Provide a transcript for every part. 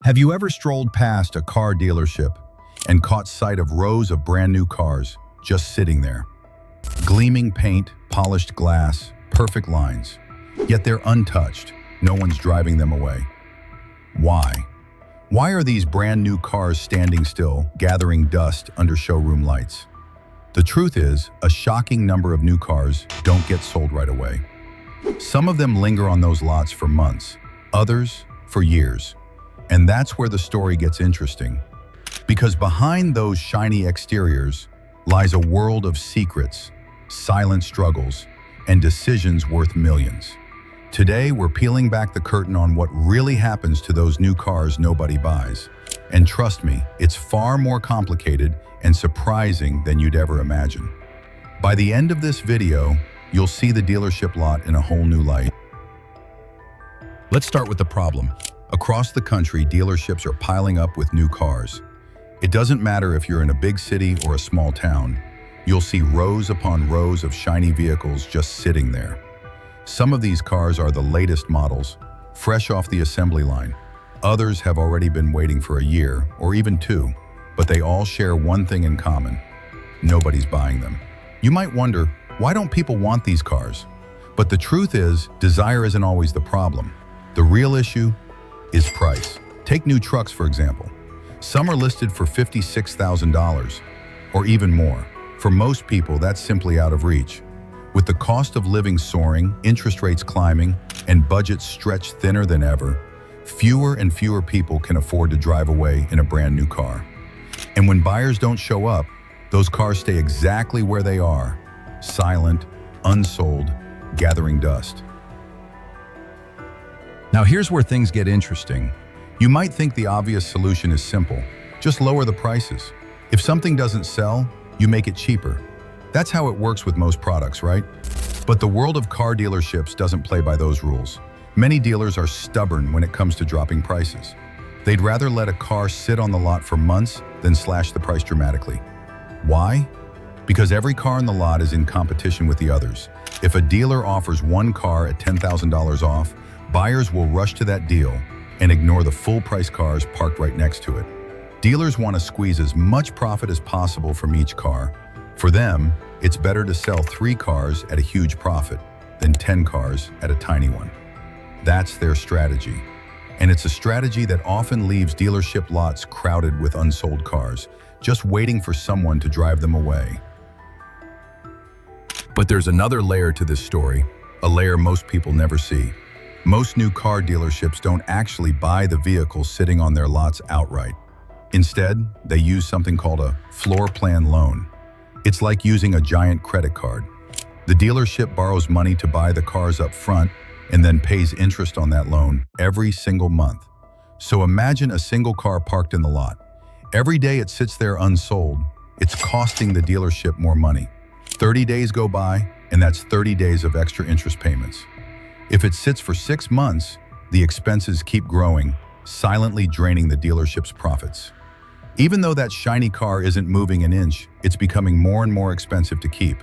Have you ever strolled past a car dealership and caught sight of rows of brand new cars just sitting there? Gleaming paint, polished glass, perfect lines. Yet they're untouched. No one's driving them away. Why? Why are these brand new cars standing still, gathering dust under showroom lights? The truth is, a shocking number of new cars don't get sold right away. Some of them linger on those lots for months, others for years. And that's where the story gets interesting. Because behind those shiny exteriors lies a world of secrets, silent struggles, and decisions worth millions. Today, we're peeling back the curtain on what really happens to those new cars nobody buys. And trust me, it's far more complicated and surprising than you'd ever imagine. By the end of this video, you'll see the dealership lot in a whole new light. Let's start with the problem. Across the country, dealerships are piling up with new cars. It doesn't matter if you're in a big city or a small town, you'll see rows upon rows of shiny vehicles just sitting there. Some of these cars are the latest models, fresh off the assembly line. Others have already been waiting for a year or even two, but they all share one thing in common: nobody's buying them. You might wonder, why don't people want these cars? But the truth is, desire isn't always the problem. The real issue is price. Take new trucks, for example. Some are listed for $56,000 or even more. For most people, that's simply out of reach. With the cost of living soaring, interest rates climbing, and budgets stretched thinner than ever, fewer and fewer people can afford to drive away in a brand new car. And when buyers don't show up, those cars stay exactly where they are, silent, unsold, gathering dust. Now here's where things get interesting. You might think the obvious solution is simple. Just lower the prices. If something doesn't sell, you make it cheaper. That's how it works with most products, right? But the world of car dealerships doesn't play by those rules. Many dealers are stubborn when it comes to dropping prices. They'd rather let a car sit on the lot for months than slash the price dramatically. Why? Because every car in the lot is in competition with the others. If a dealer offers one car at $10,000 off, buyers will rush to that deal and ignore the full-price cars parked right next to it. Dealers want to squeeze as much profit as possible from each car. For them, it's better to sell 3 cars at a huge profit than 10 cars at a tiny one. That's their strategy. And it's a strategy that often leaves dealership lots crowded with unsold cars, just waiting for someone to drive them away. But there's another layer to this story, a layer most people never see. Most new car dealerships don't actually buy the vehicles sitting on their lots outright. Instead, they use something called a floor plan loan. It's like using a giant credit card. The dealership borrows money to buy the cars up front and then pays interest on that loan every single month. So imagine a single car parked in the lot. Every day it sits there unsold, it's costing the dealership more money. 30 days go by, and that's 30 days of extra interest payments. If it sits for 6 months, the expenses keep growing, silently draining the dealership's profits. Even though that shiny car isn't moving an inch, it's becoming more and more expensive to keep.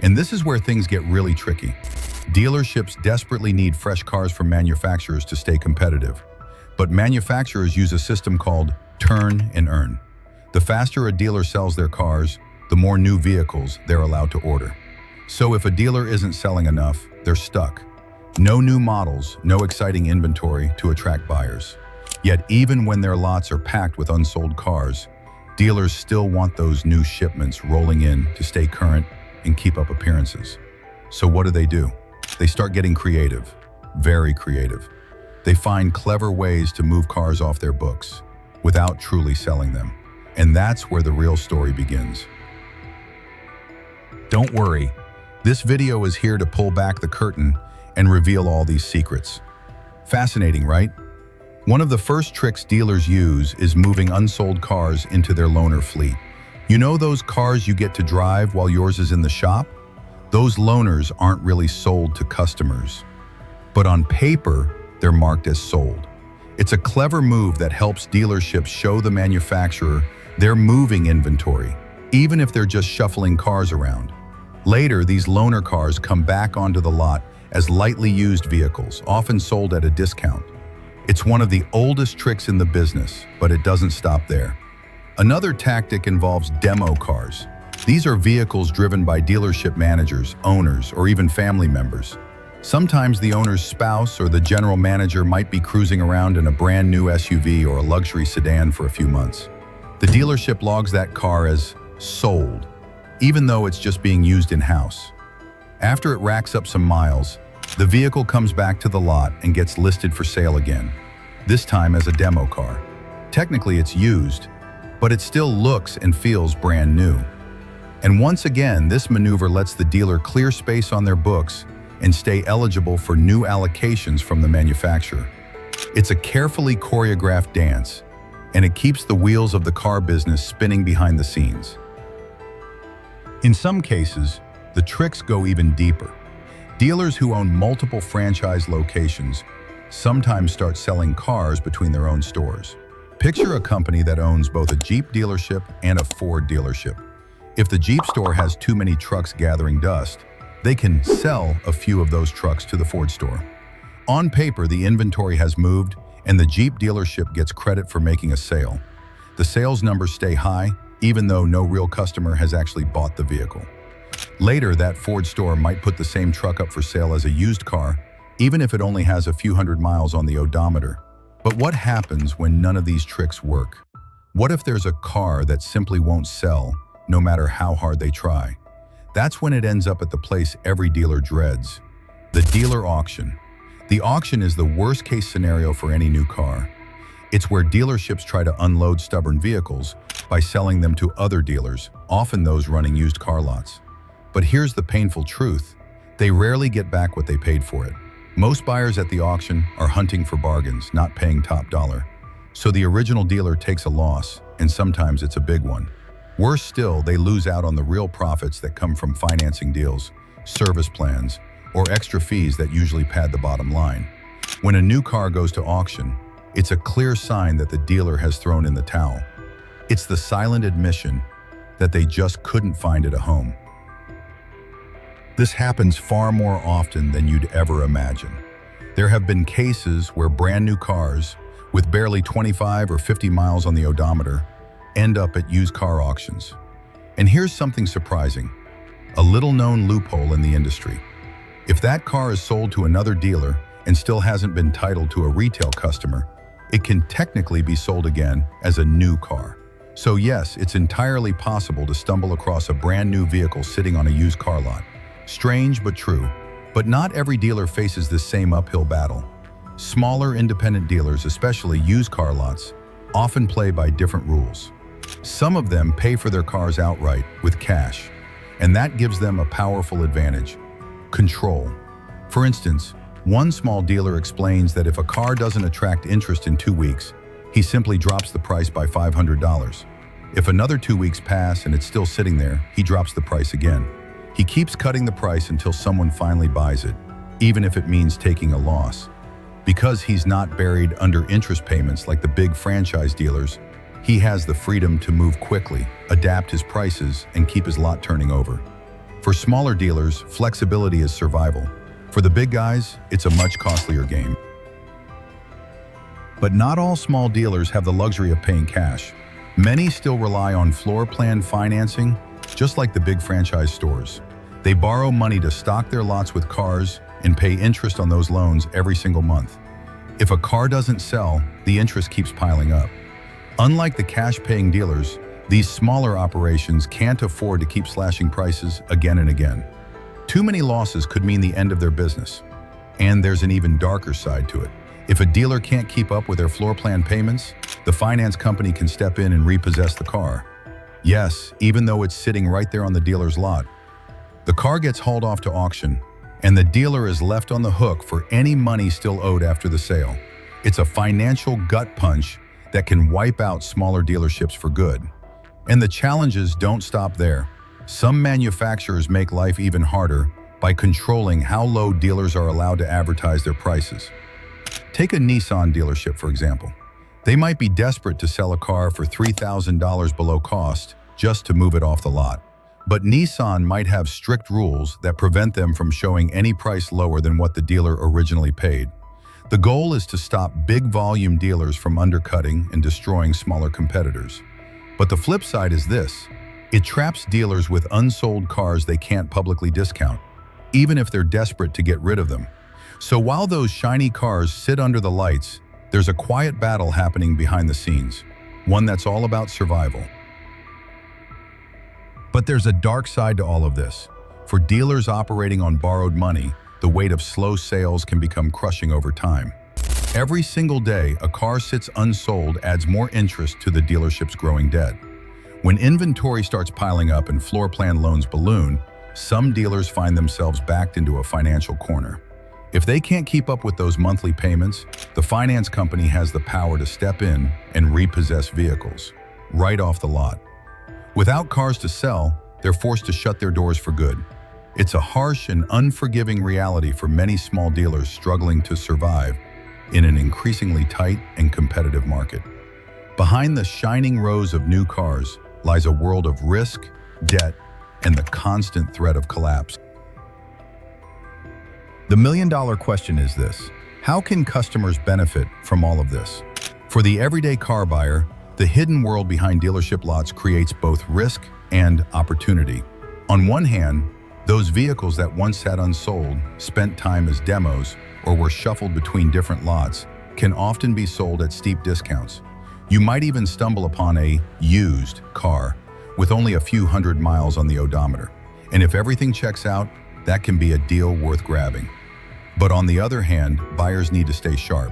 And this is where things get really tricky. Dealerships desperately need fresh cars from manufacturers to stay competitive. But manufacturers use a system called turn and earn. The faster a dealer sells their cars, the more new vehicles they're allowed to order. So if a dealer isn't selling enough, they're stuck. No new models, no exciting inventory to attract buyers. Yet even when their lots are packed with unsold cars, dealers still want those new shipments rolling in to stay current and keep up appearances. So what do? They start getting creative, very creative. They find clever ways to move cars off their books without truly selling them. And that's where the real story begins. Don't worry, this video is here to pull back the curtain and reveal all these secrets. Fascinating, right? One of the first tricks dealers use is moving unsold cars into their loaner fleet. You know those cars you get to drive while yours is in the shop? Those loaners aren't really sold to customers, but on paper, they're marked as sold. It's a clever move that helps dealerships show the manufacturer they're moving inventory, even if they're just shuffling cars around. Later, these loaner cars come back onto the lot as lightly used vehicles, often sold at a discount. It's one of the oldest tricks in the business, but it doesn't stop there. Another tactic involves demo cars. These are vehicles driven by dealership managers, owners, or even family members. Sometimes the owner's spouse or the general manager might be cruising around in a brand new SUV or a luxury sedan for a few months. The dealership logs that car as sold, even though it's just being used in-house. After it racks up some miles, the vehicle comes back to the lot and gets listed for sale again, this time as a demo car. Technically it's used, but it still looks and feels brand new. And once again, this maneuver lets the dealer clear space on their books and stay eligible for new allocations from the manufacturer. It's a carefully choreographed dance, and it keeps the wheels of the car business spinning behind the scenes. In some cases, the tricks go even deeper. Dealers who own multiple franchise locations sometimes start selling cars between their own stores. Picture a company that owns both a Jeep dealership and a Ford dealership. If the Jeep store has too many trucks gathering dust, they can sell a few of those trucks to the Ford store. On paper, the inventory has moved, and the Jeep dealership gets credit for making a sale. The sales numbers stay high, even though no real customer has actually bought the vehicle. Later, that Ford store might put the same truck up for sale as a used car, even if it only has a few hundred miles on the odometer. But what happens when none of these tricks work? What if there's a car that simply won't sell, no matter how hard they try? That's when it ends up at the place every dealer dreads, the dealer auction. The auction is the worst-case scenario for any new car. It's where dealerships try to unload stubborn vehicles by selling them to other dealers, often those running used car lots. But here's the painful truth. They rarely get back what they paid for it. Most buyers at the auction are hunting for bargains, not paying top dollar. So the original dealer takes a loss, and sometimes it's a big one. Worse still, they lose out on the real profits that come from financing deals, service plans, or extra fees that usually pad the bottom line. When a new car goes to auction, it's a clear sign that the dealer has thrown in the towel. It's the silent admission that they just couldn't find it a home. This happens far more often than you'd ever imagine. There have been cases where brand new cars, with barely 25 or 50 miles on the odometer, end up at used car auctions. And here's something surprising, a little-known loophole in the industry. If that car is sold to another dealer and still hasn't been titled to a retail customer, it can technically be sold again as a new car. So yes, it's entirely possible to stumble across a brand new vehicle sitting on a used car lot. Strange but true. But not every dealer faces this same uphill battle. Smaller independent dealers, especially used car lots, often play by different rules. Some of them pay for their cars outright with cash, and that gives them a powerful advantage: control. For instance, one small dealer explains that if a car doesn't attract interest in 2 weeks, he simply drops the price by $500. If another 2 weeks pass and it's still sitting there, he drops the price again. He keeps cutting the price until someone finally buys it, even if it means taking a loss. Because he's not buried under interest payments like the big franchise dealers, he has the freedom to move quickly, adapt his prices, and keep his lot turning over. For smaller dealers, flexibility is survival. For the big guys, it's a much costlier game. But not all small dealers have the luxury of paying cash. Many still rely on floor plan financing, just like the big franchise stores. They borrow money to stock their lots with cars and pay interest on those loans every single month. If a car doesn't sell, the interest keeps piling up. Unlike the cash-paying dealers, these smaller operations can't afford to keep slashing prices again and again. Too many losses could mean the end of their business. And there's an even darker side to it. If a dealer can't keep up with their floor plan payments, the finance company can step in and repossess the car. Yes, even though it's sitting right there on the dealer's lot. The car gets hauled off to auction, and the dealer is left on the hook for any money still owed after the sale. It's a financial gut punch that can wipe out smaller dealerships for good. And the challenges don't stop there. Some manufacturers make life even harder by controlling how low dealers are allowed to advertise their prices. Take a Nissan dealership, for example. They might be desperate to sell a car for $3,000 below cost just to move it off the lot. But Nissan might have strict rules that prevent them from showing any price lower than what the dealer originally paid. The goal is to stop big volume dealers from undercutting and destroying smaller competitors. But the flip side is this: it traps dealers with unsold cars they can't publicly discount, even if they're desperate to get rid of them. So while those shiny cars sit under the lights, there's a quiet battle happening behind the scenes, one that's all about survival. But there's a dark side to all of this. For dealers operating on borrowed money, the weight of slow sales can become crushing over time. Every single day, a car sits unsold adds more interest to the dealership's growing debt. When inventory starts piling up and floor plan loans balloon, some dealers find themselves backed into a financial corner. If they can't keep up with those monthly payments, the finance company has the power to step in and repossess vehicles right off the lot. Without cars to sell, they're forced to shut their doors for good. It's a harsh and unforgiving reality for many small dealers struggling to survive in an increasingly tight and competitive market. Behind the shining rows of new cars lies a world of risk, debt, and the constant threat of collapse. The million-dollar question is this: how can customers benefit from all of this? For the everyday car buyer, the hidden world behind dealership lots creates both risk and opportunity. On one hand, those vehicles that once sat unsold, spent time as demos, or were shuffled between different lots, can often be sold at steep discounts. You might even stumble upon a used car with only a few hundred miles on the odometer. And if everything checks out, that can be a deal worth grabbing. But on the other hand, buyers need to stay sharp.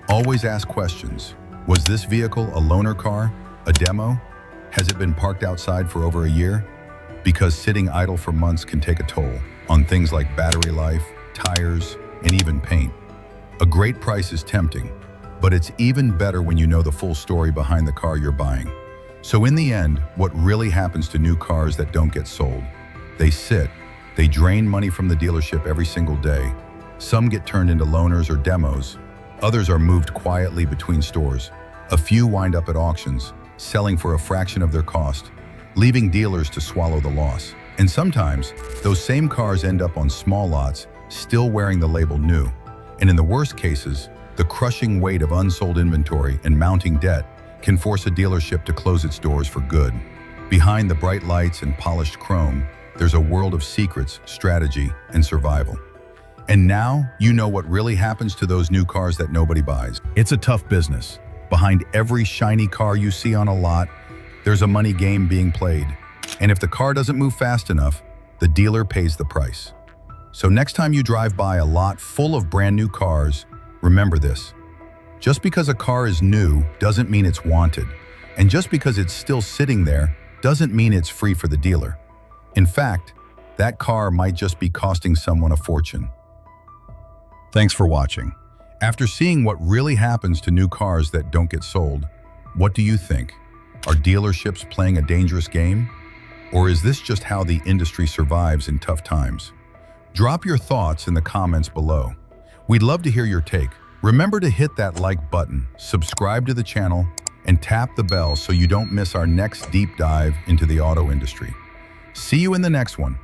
Always ask questions. Was this vehicle a loaner car? A demo? Has it been parked outside for over a year? Because sitting idle for months can take a toll on things like battery life, tires, and even paint. A great price is tempting, but it's even better when you know the full story behind the car you're buying. So in the end, what really happens to new cars that don't get sold? They sit, they drain money from the dealership every single day. Some get turned into loaners or demos. Others are moved quietly between stores. A few wind up at auctions, selling for a fraction of their cost, leaving dealers to swallow the loss. And sometimes, those same cars end up on small lots, still wearing the label new. And in the worst cases, the crushing weight of unsold inventory and mounting debt can force a dealership to close its doors for good. Behind the bright lights and polished chrome, there's a world of secrets, strategy, and survival. And now, you know what really happens to those new cars that nobody buys. It's a tough business. Behind every shiny car you see on a lot, there's a money game being played. And if the car doesn't move fast enough, the dealer pays the price. So next time you drive by a lot full of brand new cars, remember this: just because a car is new doesn't mean it's wanted. And just because it's still sitting there doesn't mean it's free for the dealer. In fact, that car might just be costing someone a fortune. Thanks for watching. After seeing what really happens to new cars that don't get sold, what do you think? Are dealerships playing a dangerous game? Or is this just how the industry survives in tough times? Drop your thoughts in the comments below. We'd love to hear your take. Remember to hit that like button, subscribe to the channel, and tap the bell so you don't miss our next deep dive into the auto industry. See you in the next one.